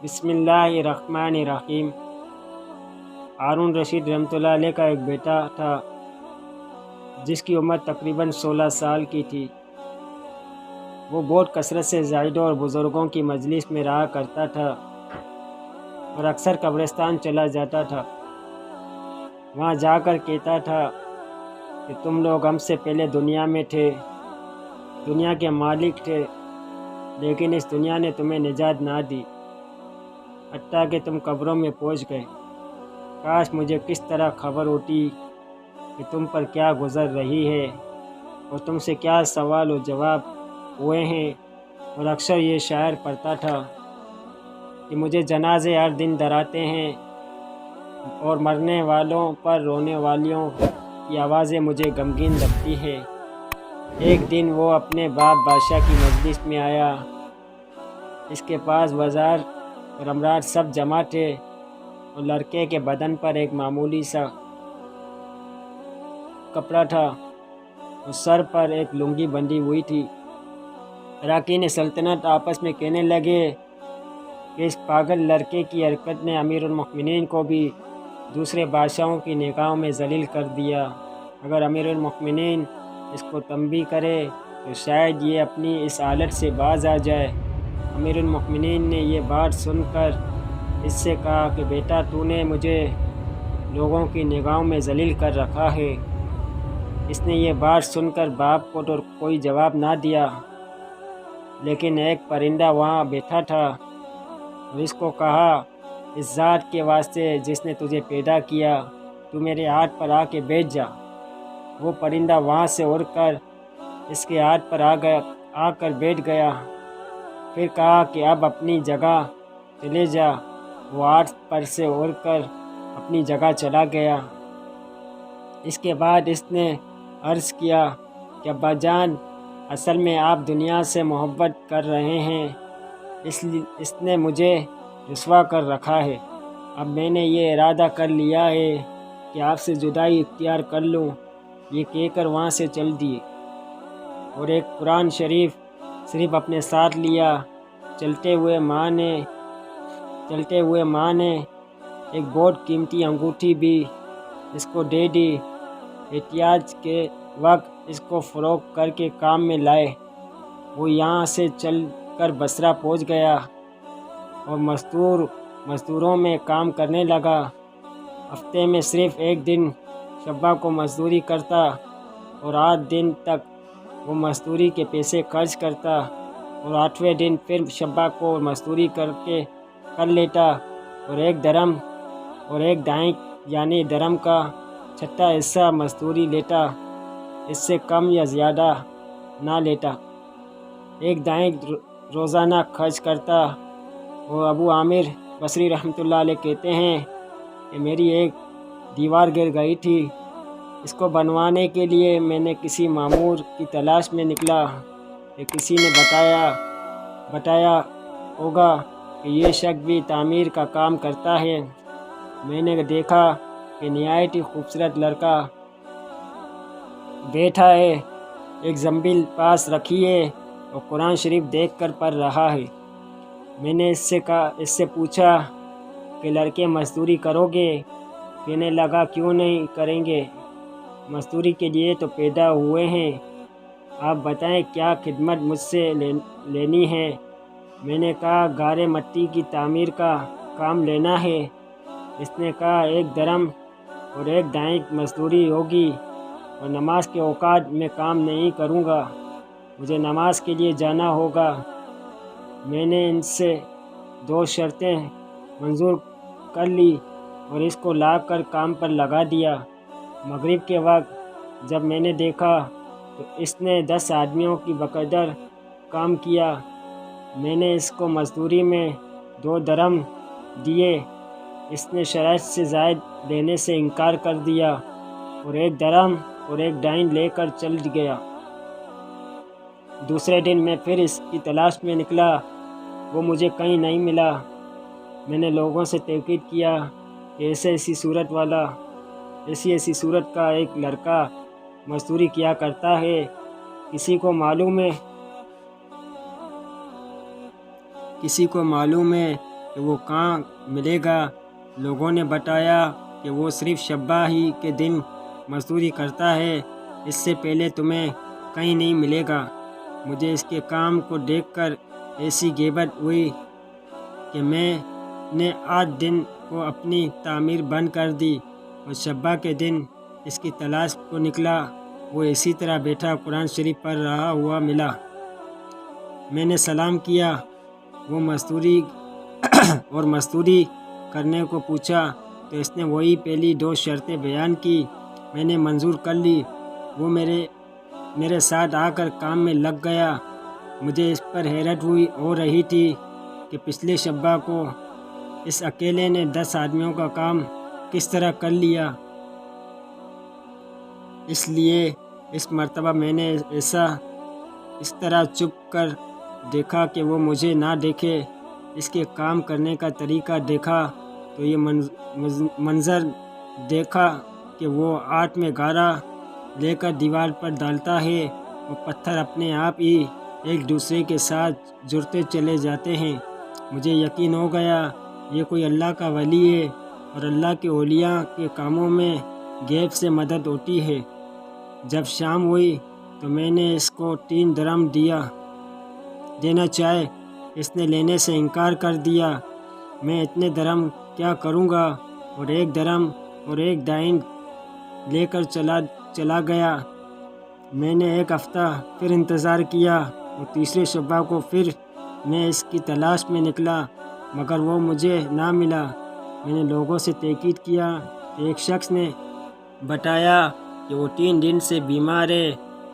بسم اللہ الرحمن الرحیم۔ ہارون رشید رحمۃ اللہ علیہ کا ایک بیٹا تھا جس کی عمر تقریباً 16 سال کی تھی۔ وہ بہت کثرت سے زاہدوں اور بزرگوں کی مجلس میں رہا کرتا تھا اور اکثر قبرستان چلا جاتا تھا۔ وہاں جا کر کہتا تھا کہ تم لوگ ہم سے پہلے دنیا میں تھے، دنیا کے مالک تھے، لیکن اس دنیا نے تمہیں نجات نہ دی، حتیٰ کہ تم قبروں میں پہنچ گئے۔ کاش مجھے کس طرح خبر ہوتی کہ تم پر کیا گزر رہی ہے اور تم سے کیا سوال و جواب ہوئے ہیں۔ اور اکثر یہ شاعر پڑھتا تھا کہ مجھے جنازے ہر دن ڈراتے ہیں اور مرنے والوں پر رونے والیوں کی آوازیں مجھے غمگین لگتی ہے۔ ایک دن وہ اپنے باپ بادشاہ کی مجلس میں آیا۔ اس کے پاس وزار اور امراء سب جمع تھے اور لڑکے کے بدن پر ایک معمولی سا کپڑا تھا اور سر پر ایک لنگی بندھی ہوئی تھی۔ اراکین سلطنت آپس میں کہنے لگے کہ اس پاگل لڑکے کی حرکت نے امیر المؤمنین کو بھی دوسرے بادشاہوں کی نگاہوں میں ذلیل کر دیا۔ اگر امیر المؤمنین اس کو تنبیہ کرے تو شاید یہ اپنی اس حالت سے باز آ جائے۔ امیر المؤمنین نے یہ بات سن کر اس سے کہا کہ بیٹا، تو نے مجھے لوگوں کی نگاہوں میں ذلیل کر رکھا ہے۔ اس نے یہ بات سن کر باپ کو تو کوئی جواب نہ دیا، لیکن ایک پرندہ وہاں بیٹھا تھا اور اس کو کہا، اس ذات کے واسطے جس نے تجھے پیدا کیا، تو میرے ہاتھ پر آ کے بیٹھ جا۔ وہ پرندہ وہاں سے اڑ کر اس کے ہاتھ پر آ کر بیٹھ گیا۔ پھر کہا کہ اب اپنی جگہ چلے جا۔ وہ ہاتھ پر سے اڑ کر اپنی جگہ چلا گیا۔ اس کے بعد اس نے عرض کیا کہ ابا جان، اصل میں آپ دنیا سے محبت کر رہے ہیں، اس نے مجھے رسوا کر رکھا ہے۔ اب میں نے یہ ارادہ کر لیا ہے کہ آپ سے جدائی اختیار کر لوں۔ یہ کہہ کر وہاں سے چل دیے اور ایک قرآن شریف صرف اپنے ساتھ لیا۔ چلتے ہوئے ماں نے ایک بہت قیمتی انگوٹھی بھی اس کو دے دی۔ احتیاج کے وقت اس کو فروخت کر کے کام میں لائے۔ وہ یہاں سے چل کر بصرہ پہنچ گیا اور مزدوروں میں کام کرنے لگا۔ ہفتے میں صرف ایک دن شبہ کو مزدوری کرتا اور 8 دن تک وہ مزدوری کے پیسے خرچ کرتا اور 8ویں دن پھر شبہ کو مزدوری کر لیتا اور 1 درم اور 1 دائیں یعنی درم کا 6واں حصہ مزدوری لیتا، اس سے کم یا زیادہ نہ لیتا۔ 1 دائیں روزانہ خرچ کرتا۔ اور ابو عامر بصری رحمۃ اللہ علیہ کہتے ہیں کہ میری ایک دیوار گر گئی تھی۔ اس کو بنوانے کے لیے میں نے کسی معمور کی تلاش میں نکلا کہ کسی نے بتایا ہوگا کہ یہ شخص بھی تعمیر کا کام کرتا ہے۔ میں نے دیکھا کہ نہایت ہی خوبصورت لڑکا بیٹھا ہے، ایک زنبیل پاس رکھی ہے اور قرآن شریف دیکھ کر پڑھ رہا ہے۔ میں نے اس سے پوچھا کہ لڑکے مزدوری کرو گے؟ کہنے لگا، کیوں نہیں کریں گے، مزدوری کے لیے تو پیدا ہوئے ہیں، آپ بتائیں کیا خدمت مجھ سے لینی ہے۔ میں نے کہا، گارے مٹی کی تعمیر کا کام لینا ہے۔ اس نے کہا، 1 درم اور 1 دائیں مزدوری ہوگی اور نماز کے اوقات میں کام نہیں کروں گا، مجھے نماز کے لیے جانا ہوگا۔ میں نے ان سے 2 شرطیں منظور کر لی اور اس کو لا کر کام پر لگا دیا۔ مغرب کے وقت جب میں نے دیکھا تو اس نے 10 آدمیوں کی بقدر کام کیا۔ میں نے اس کو مزدوری میں 2 درم دیے۔ اس نے شرائط سے زائد دینے سے انکار کر دیا اور 1 درم اور 1 دائیں لے کر چل گیا۔ دوسرے دن میں پھر اس کی تلاش میں نکلا، وہ مجھے کہیں نہیں ملا۔ میں نے لوگوں سے تحقیق کیا کہ ایسی صورت کا ایک لڑکا مزدوری کیا کرتا ہے، کسی کو معلوم ہے کہ وہ کہاں ملے گا۔ لوگوں نے بتایا کہ وہ صرف شبہ ہی کے دن مزدوری کرتا ہے، اس سے پہلے تمہیں کہیں نہیں ملے گا۔ مجھے اس کے کام کو دیکھ کر ایسی غیبت ہوئی کہ میں نے 8 دن کو اپنی تعمیر بند کر دی اور شبہ کے دن اس کی تلاش کو نکلا۔ وہ اسی طرح بیٹھا قرآن شریف پڑھ رہا ہوا ملا۔ میں نے سلام کیا۔ وہ مزدوری کرنے کو پوچھا تو اس نے وہی پہلی 2 شرطیں بیان کی۔ میں نے منظور کر لی۔ وہ میرے ساتھ آ کر کام میں لگ گیا۔ مجھے اس پر حیرت ہو رہی تھی کہ پچھلے شبہ کو اس اکیلے نے 10 آدمیوں کا کام کس طرح کر لیا۔ اس لیے اس مرتبہ میں نے اس طرح چھپ کر دیکھا کہ وہ مجھے نہ دیکھے۔ اس کے کام کرنے کا طریقہ دیکھا تو یہ منظر دیکھا کہ وہ آٹ میں گارا لے کر دیوار پر ڈالتا ہے اور پتھر اپنے آپ ہی ایک دوسرے کے ساتھ جڑتے چلے جاتے ہیں۔ مجھے یقین ہو گیا یہ کوئی اللہ کا ولی ہے اور اللہ کے اولیاء کے کاموں میں غیب سے مدد ہوتی ہے۔ جب شام ہوئی تو میں نے اس کو 3 درہم دینا چاہے، اس نے لینے سے انکار کر دیا۔ میں اتنے درہم کیا کروں گا، اور 1 درہم اور 1 دائن لے کر چلا گیا۔ میں نے 1 ہفتہ پھر انتظار کیا اور تیسرے شبہ کو پھر میں اس کی تلاش میں نکلا، مگر وہ مجھے نہ ملا۔ میں نے لوگوں سے تحقیق کیا کہ ایک شخص نے بتایا کہ وہ 3 دن سے بیمار ہے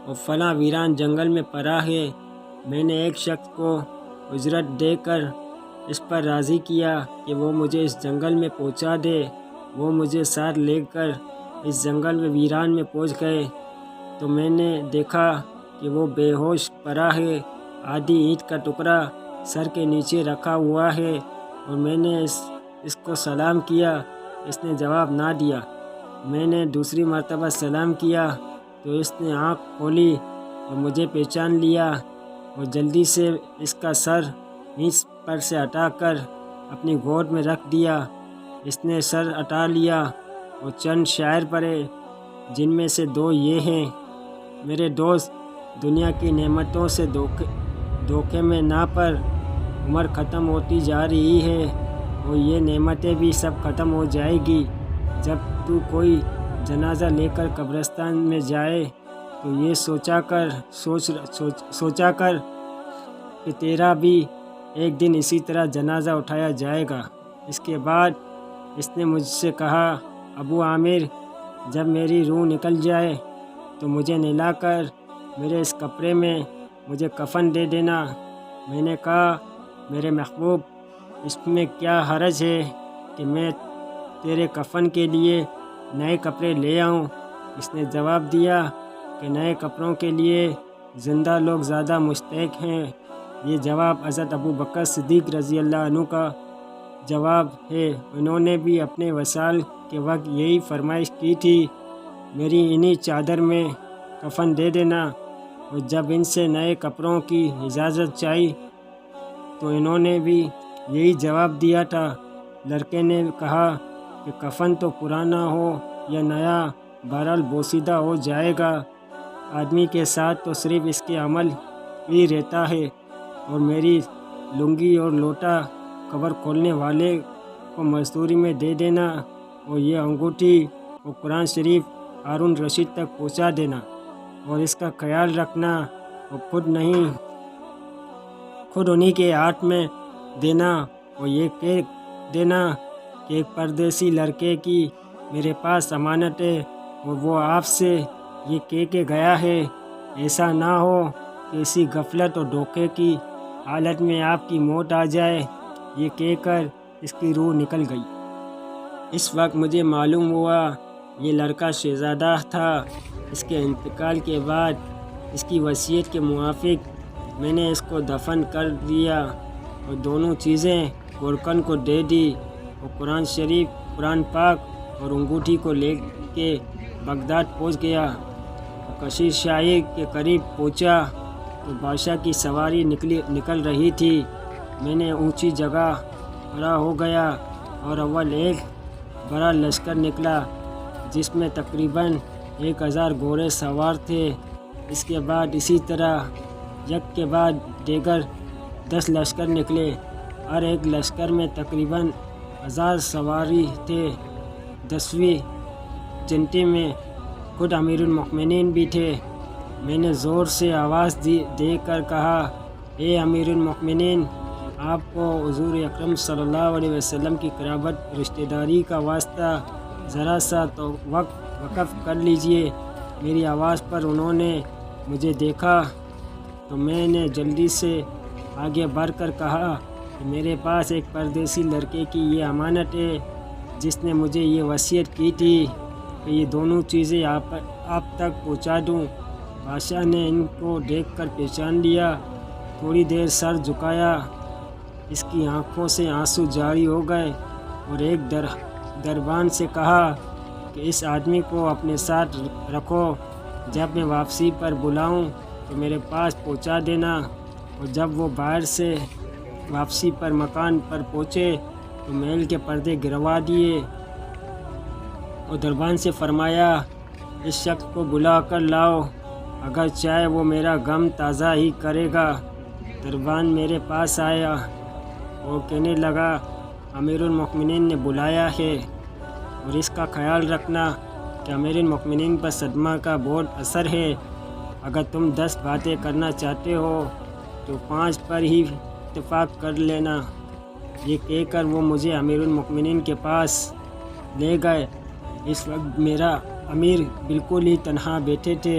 اور فلاں ویران جنگل میں پڑا ہے۔ میں نے ایک شخص کو اجرت دے کر اس پر راضی کیا کہ وہ مجھے اس جنگل میں پہنچا دے۔ وہ مجھے ساتھ لے کر اس جنگل میں ویران میں پہنچ گئے تو میں نے دیکھا کہ وہ بے ہوش پڑا ہے، آدھی اینٹ کا ٹکڑا سر کے نیچے رکھا ہوا ہے، اور میں نے اس کو سلام کیا، اس نے جواب نہ دیا۔ میں نے دوسری مرتبہ سلام کیا تو اس نے آنکھ کھولی اور مجھے پہچان لیا اور جلدی سے اس کا سر اینٹ پر سے ہٹا کر اپنی گود میں رکھ دیا۔ اس نے سر ہٹا لیا اور چند شعر پڑھے، جن میں سے 2 یہ ہیں: میرے دوست، دنیا کی نعمتوں سے دھوکے میں نہ پڑ، عمر ختم ہوتی جا رہی ہے اور یہ نعمتیں بھی سب ختم ہو جائے گی۔ جب تو کوئی جنازہ لے کر قبرستان میں جائے تو یہ سوچا کر کہ تیرا بھی ایک دن اسی طرح جنازہ اٹھایا جائے گا۔ اس کے بعد اس نے مجھ سے کہا، ابو عامر، جب میری روح نکل جائے تو مجھے نہلا کر میرے اس کپڑے میں مجھے کفن دے دینا۔ میں نے کہا، میرے محبوب، اس میں کیا حرج ہے کہ میں تیرے کفن کے لیے نئے کپڑے لے آؤں؟ اس نے جواب دیا کہ نئے کپڑوں کے لیے زندہ لوگ زیادہ مستحق ہیں۔ یہ جواب حضرت ابوبکر صدیق رضی اللہ عنہ کا جواب ہے۔ انہوں نے بھی اپنے وصال کے وقت یہی فرمائش کی تھی، میری انہی چادر میں کفن دے دینا۔ اور جب ان سے نئے کپڑوں کی اجازت چاہی تو انہوں نے بھی یہی جواب دیا تھا۔ لڑکے نے کہا کہ کفن تو پرانا ہو یا نیا، بہرحال بوسیدہ ہو جائے گا۔ آدمی کے ساتھ تو صرف اس کے عمل ہی رہتا ہے، اور میری لنگی اور لوٹا قبر کھولنے والے کو مزدوری میں دے دینا، اور یہ انگوٹھی اور قرآن شریف ہارون رشید تک پہنچا دینا، اور اس کا خیال رکھنا، اور خود انہی کے ہاتھ میں دینا، اور یہ کہہ دینا کہ ایک پردیسی لڑکے کی میرے پاس امانت ہے اور وہ آپ سے یہ کہہ کے گیا ہے، ایسا نہ ہو کہ اسی غفلت اور دھوکے کی حالت میں آپ کی موت آ جائے۔ یہ کہہ کر اس کی روح نکل گئی۔ اس وقت مجھے معلوم ہوا یہ لڑکا شہزادہ تھا۔ اس کے انتقال کے بعد اس کی وصیت کے موافق میں نے اس کو دفن کر دیا اور دونوں چیزیں گورکن کو دے دی، اور قرآن شریف، قرآن پاک اور انگوٹھی کو لے کے بغداد پہنچ گیا۔ اور کشیر شاہی کے قریب پہنچا تو بادشاہ کی سواری نکل رہی تھی۔ میں نے اونچی جگہ کھڑا ہو گیا اور اول ایک بڑا لشکر نکلا جس میں تقریباً 1000 گھوڑے سوار تھے۔ اس کے بعد اسی طرح یک کے بعد دیگر 10 لشکر نکلے۔ ہر ایک لشکر میں تقریباً 1000 سواری تھے۔ 10ویں جنتی میں خود امیر المؤمنین بھی تھے۔ میں نے زور سے آواز دے کر کہا، اے امیر المؤمنین، آپ کو حضور اکرم صلی اللہ علیہ وسلم کی قرابت رشتہ داری کا واسطہ ذرا سا تو وقف کر لیجئے۔ میری آواز پر انہوں نے مجھے دیکھا تو میں نے جلدی سے آگے بڑھ کر کہا کہ میرے پاس ایک پردیسی لڑکے کی یہ امانت ہے جس نے مجھے یہ وصیت کی تھی کہ یہ دونوں چیزیں آپ تک پہنچا دوں۔ بادشاہ نے ان کو دیکھ کر پہچان لیا، تھوڑی دیر سر جھکایا، اس کی آنکھوں سے آنسو جاری ہو گئے اور ایک دربان سے کہا کہ اس آدمی کو اپنے ساتھ رکھو، جب میں واپسی پر بلاؤں تو میرے پاس پہنچا دینا۔ اور جب وہ باہر سے واپسی پر مکان پر پہنچے تو محل کے پردے گروا دیے اور دربان سے فرمایا، اس شخص کو بلا کر لاؤ، اگر چاہے وہ میرا غم تازہ ہی کرے گا۔ دربان میرے پاس آیا اور کہنے لگا، امیر المؤمنین نے بلایا ہے اور اس کا خیال رکھنا کہ امیر المؤمنین پر صدمہ کا بہت اثر ہے۔ اگر تم 10 باتیں کرنا چاہتے ہو تو 5 پر ہی اتفاق کر لینا۔ یہ کہہ کر وہ مجھے امیر المؤمنین کے پاس لے گئے۔ اس وقت میرا امیر بالکل ہی تنہا بیٹھے تھے۔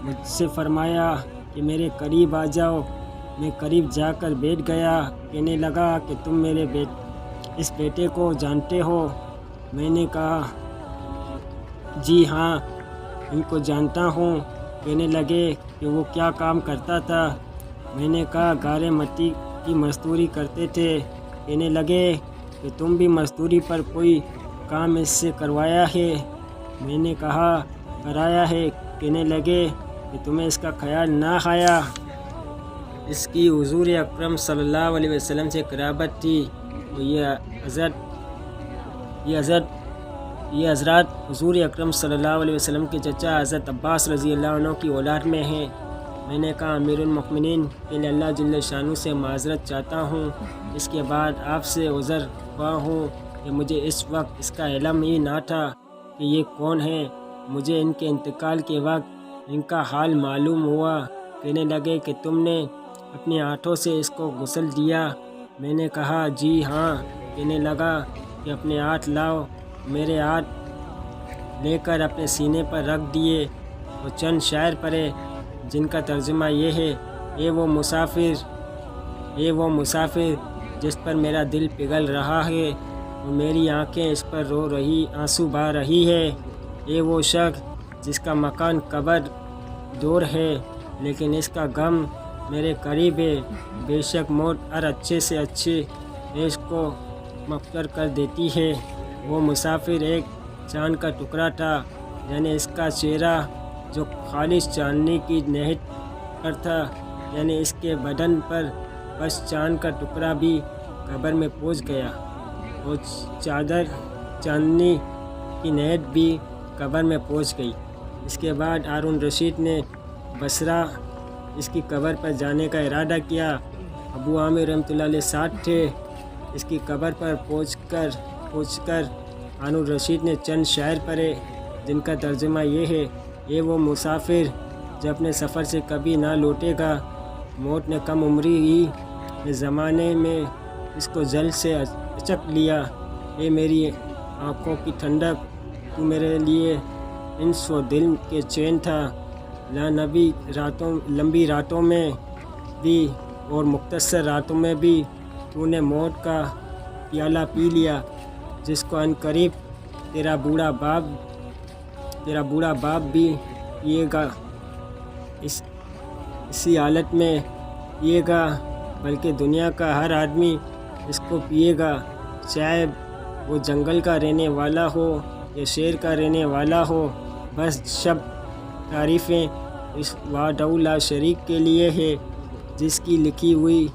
مجھ سے فرمایا کہ میرے قریب آ جاؤ۔ میں قریب جا کر بیٹھ گیا۔ کہنے لگا کہ تم میرے اس بیٹے کو جانتے ہو؟ میں نے کہا، جی ہاں، ان کو جانتا ہوں۔ کہنے لگے کہ وہ کیا کام کرتا تھا؟ میں نے کہا، گارے مٹی کی مزدوری کرتے تھے۔ کہنے لگے کہ تم بھی مزدوری پر کوئی کام اس سے کروایا ہے؟ میں نے کہا، کرایا ہے۔ کہنے لگے کہ تمہیں اس کا خیال نہ آیا؟ اس کی حضور اکرم صلی اللہ علیہ وسلم سے قرابت تھی تو یہ حضرات حضور اکرم صلی اللہ علیہ وسلم کے چچا حضرت عباس رضی اللہ عنہ کی اولاد میں ہیں۔ میں نے کہا، امیر المؤمنین کے لیے اللہ جل شانہ سے معذرت چاہتا ہوں۔ اس کے بعد آپ سے عذر خواہ ہوں کہ مجھے اس وقت اس کا علم ہی نہ تھا کہ یہ کون ہے۔ مجھے ان کے انتقال کے وقت ان کا حال معلوم ہوا۔ کہنے لگے کہ تم نے اپنے ہاتھوں سے اس کو غسل دیا؟ میں نے کہا، جی ہاں۔ کہنے لگا کہ اپنے ہاتھ لاؤ۔ میرے ہاتھ لے کر اپنے سینے پر رکھ دیے اور چند شعر پڑھے جن کا ترجمہ یہ ہے، اے وہ مسافر جس پر میرا دل پگھل رہا ہے اور میری آنکھیں اس پر آنسو بہا رہی ہے۔ اے وہ شخص جس کا مکان قبر دور ہے لیکن اس کا غم میرے قریب ہے۔ بے شک موت ہر اچھے سے اچھے عیش کو مبتر کر دیتی ہے۔ وہ مسافر ایک چاند کا ٹکڑا تھا، یعنی اس کا چہرہ جو خالص چاندنی کی نہت پر تھا، یعنی اس کے بدن پر بس چاند کا ٹکڑا بھی قبر میں پہنچ گیا اور چادر چاندنی کی نہت بھی قبر میں پہنچ گئی۔ اس کے بعد ہارون رشید نے بصرہ اس کی قبر پر جانے کا ارادہ کیا۔ ابو عامر رحمۃ اللہ علیہ ساتھ تھے۔ اس کی قبر پر پہنچ کر ہارون رشید نے چند شعر پڑھے جن کا ترجمہ یہ ہے، یہ وہ مسافر جو اپنے سفر سے کبھی نہ لوٹے گا۔ موت نے کم عمری ہی زمانے میں اس کو جلد سے اچک لیا۔ اے میری آنکھوں کی ٹھنڈک، تو میرے لیے انس و دل کے چین تھا۔ لمبی راتوں میں بھی اور مختصر راتوں میں بھی تو نے موت کا پیالہ پی لیا جس کو عن قریب تیرا بوڑھا باپ بھی پیے گا۔ اسی حالت میں پیے گا، بلکہ دنیا کا ہر آدمی اس کو پیے گا، چاہے وہ جنگل کا رہنے والا ہو یا شہر کا رہنے والا ہو۔ بس سب تعریفیں اس وحدہ لا شریک کے لیے ہے جس کی لکھی ہوئی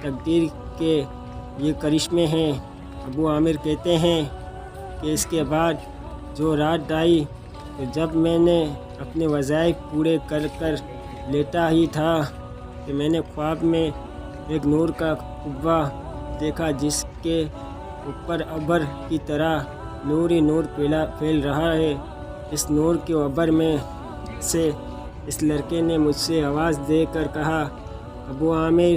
تقدیر کے یہ کرشمے ہیں۔ ابو عامر کہتے ہیں کہ اس کے بعد جو رات آئی تو جب میں نے اپنے وظائف پورے کر لیٹا ہی تھا کہ میں نے خواب میں ایک نور کا قبہ دیکھا جس کے اوپر ابر کی طرح نور ہی نور پھیل رہا ہے۔ اس نور کے ابر میں سے اس لڑکے نے مجھ سے آواز دے کر کہا، ابو عامر،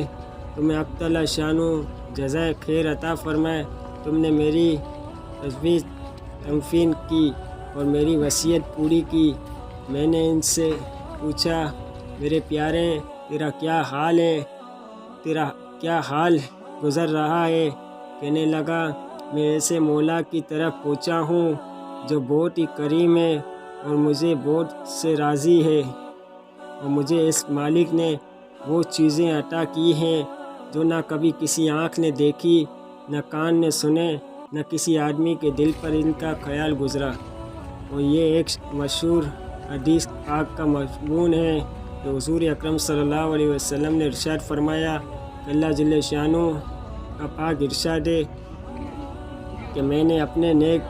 تمہیں اقتل شانو جزائے خیر عطا فرمائے، تم نے میری تجویز تنفین کی اور میری وصیت پوری کی۔ میں نے ان سے پوچھا، میرے پیارے تیرا کیا حال ہے، تیرا کیا حال گزر رہا ہے؟ کہنے لگا، میں ایسے مولا کی طرف پہنچا ہوں جو بہت ہی کریم ہے اور مجھے بہت سے راضی ہے، اور مجھے اس مالک نے وہ چیزیں عطا کی ہیں جو نہ کبھی کسی آنکھ نے دیکھی، نہ کان نے سنے، نہ کسی آدمی کے دل پر ان کا خیال گزرا۔ اور یہ ایک مشہور حدیث پاک کا مضمون ہے کہ حضور اکرم صلی اللہ علیہ وسلم نے ارشاد فرمایا کہ اللہ جل شانہ کا پاک ارشاد ہے کہ میں نے اپنے نیک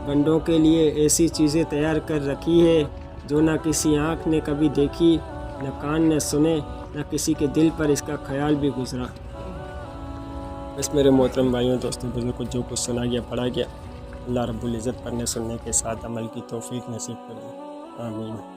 بندوں کے لیے ایسی چیزیں تیار کر رکھی ہے جو نہ کسی آنکھ نے کبھی دیکھی، نہ کان نے سنے، نہ کسی کے دل پر اس کا خیال بھی گزرا۔ بس میرے محترم بھائیوں، دوستوں، بزرگوں، جو کچھ سنا گیا پڑھا گیا، اللہ رب العزت پڑھنے سننے کے ساتھ عمل کی توفیق نصیب کر دے، آمین۔